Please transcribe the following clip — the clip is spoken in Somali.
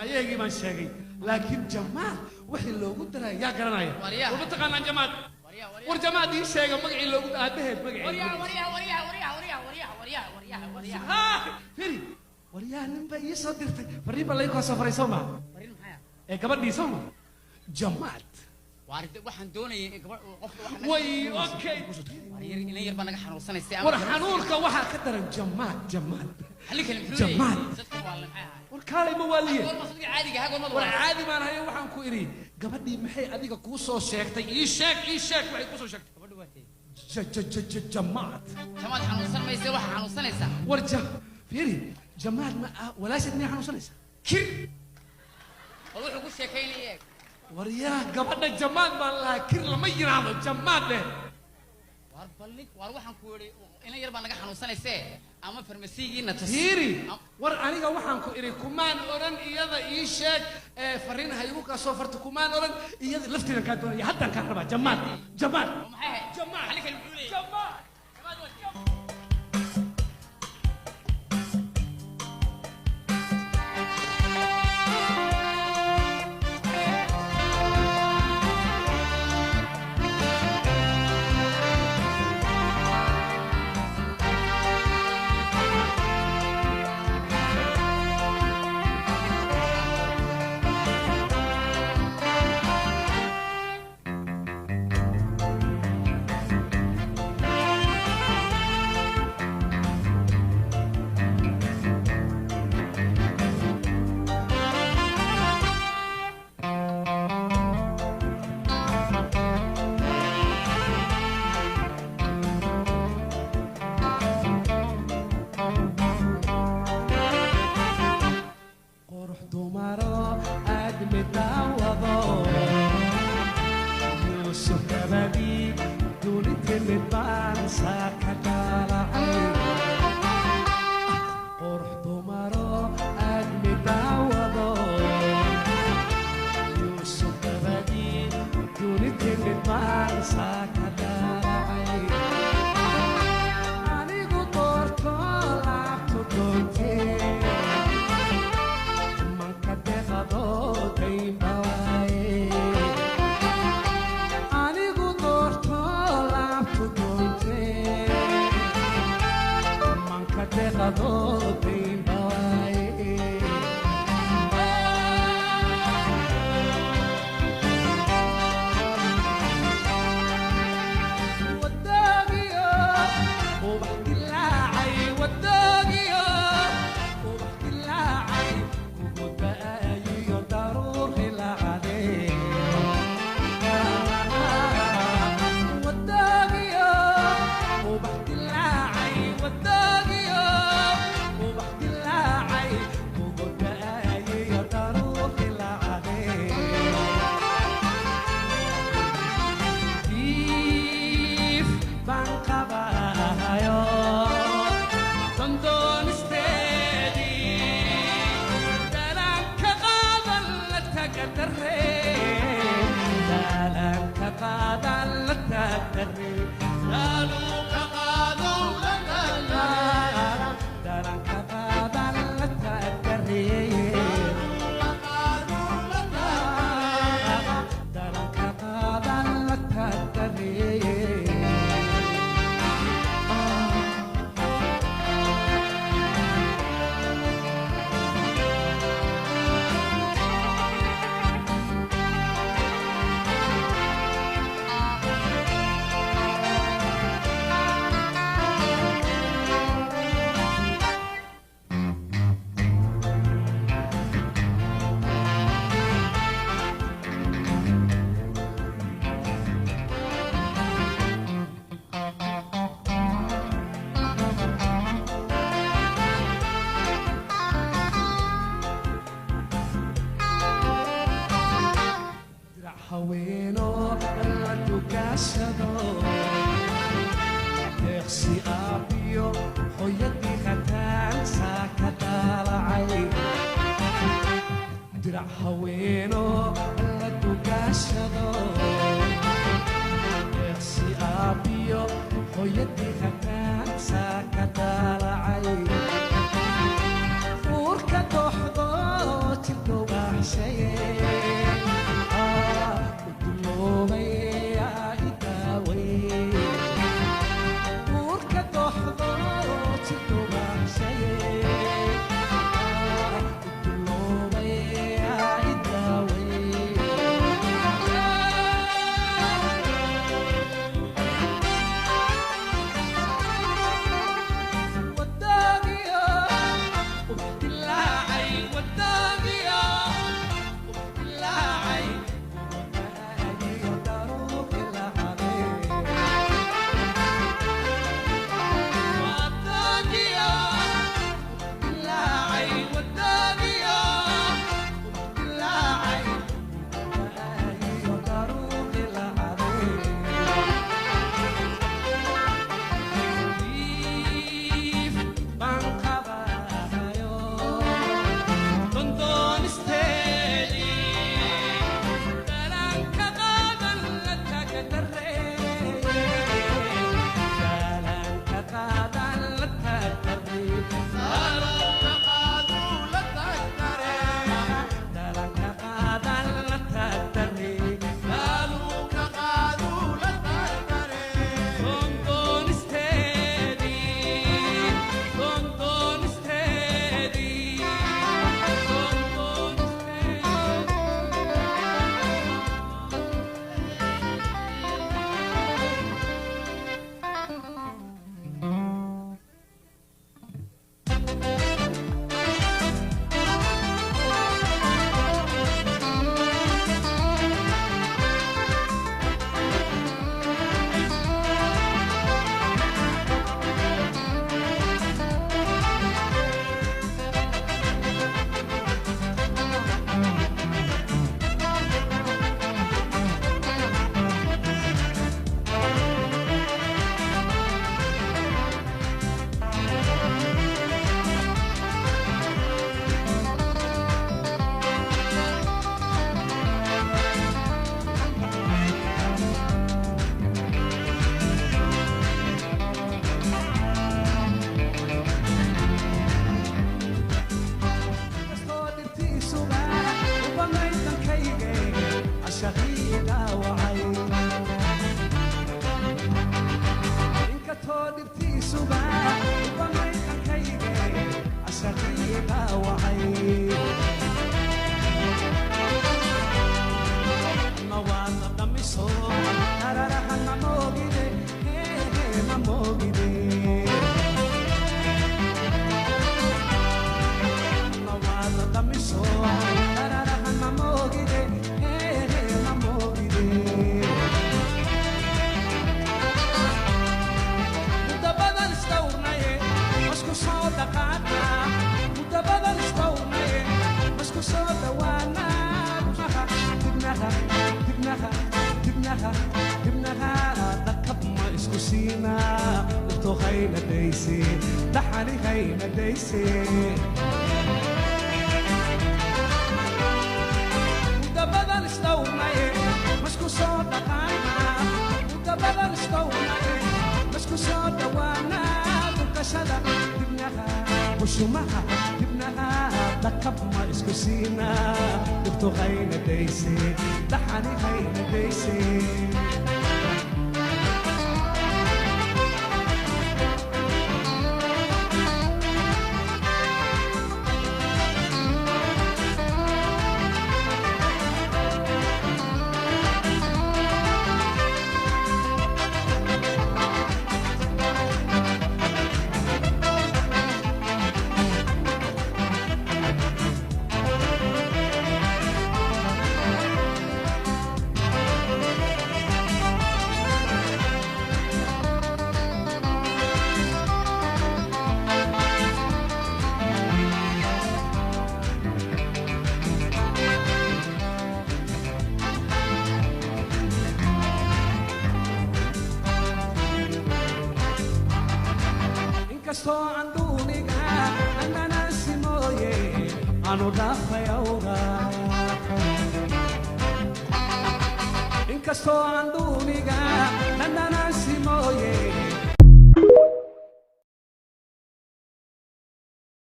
ayagii baan sheegay laakiin jamaal wixii loogu daray yaa garanaya waba taqaanaan jamaal war jamaal ii sheega magacii loogu aabaheed magacii firi waryaa ninba ii soo dirtay fariin baa laga soo faray soo ma ee gabadhii soo ma jamaal waxaan doonayay way okay ina yar baa naga xanuunsanaysa war xanuunka waxa ka daran jamaal jamaal war kaalay ma waliye war caadi baan hayo waxaan ku iri gabadhii maxay adiga ku soo sheegtay ii sheeg waxay ku soo sheegtay gabadhu waatay jamaal xanuunsan mayse waxa xanuunsanaysa war fiiri jamaal ma walaashad ma xanuunsanaysa kir wuxuu ku sheekaynayay waryaa gabadha jamaal baan lahaa kir lama yiraahdo jamaal leh war waxaan ku iri ina yar baa naga xanuunsanaysa ama farmasiigiina tasiiri war aniga waxaan ku iri kumaan oran iyada ii sheeg fariin haygu ka soo farta kumaan oran iyada lafteeda ka doonaya haddaan ka rabaa jamaal Urka doxdo suga ubamaydan kayge ashaqiida wacay inka toodibti suga ubamaydan kayge ashaqiida wacay nawana damiso tararaha namogide namogide Damiso, tararahan mamogide, mamogide. Muda badal istawnaye, masku soda kata. Muda badal istawnaye, masku soda wana. Dibnaha, dibnaha, dibnaha, dibnaha. Dakab ma isku sina, uto hayna daysi, dahani hayna daysi. بدل استوماي مسكو صودا قايمة بدل استوماي مسكو صودا وانا بكسدا تبنها وشمها تبنها دكب ما اسكو سينا دكتو غينا ديسي دحاني غينا ديسي Kasto anduniga anana simoye anu dafayauga Kasto anduniga anana simoye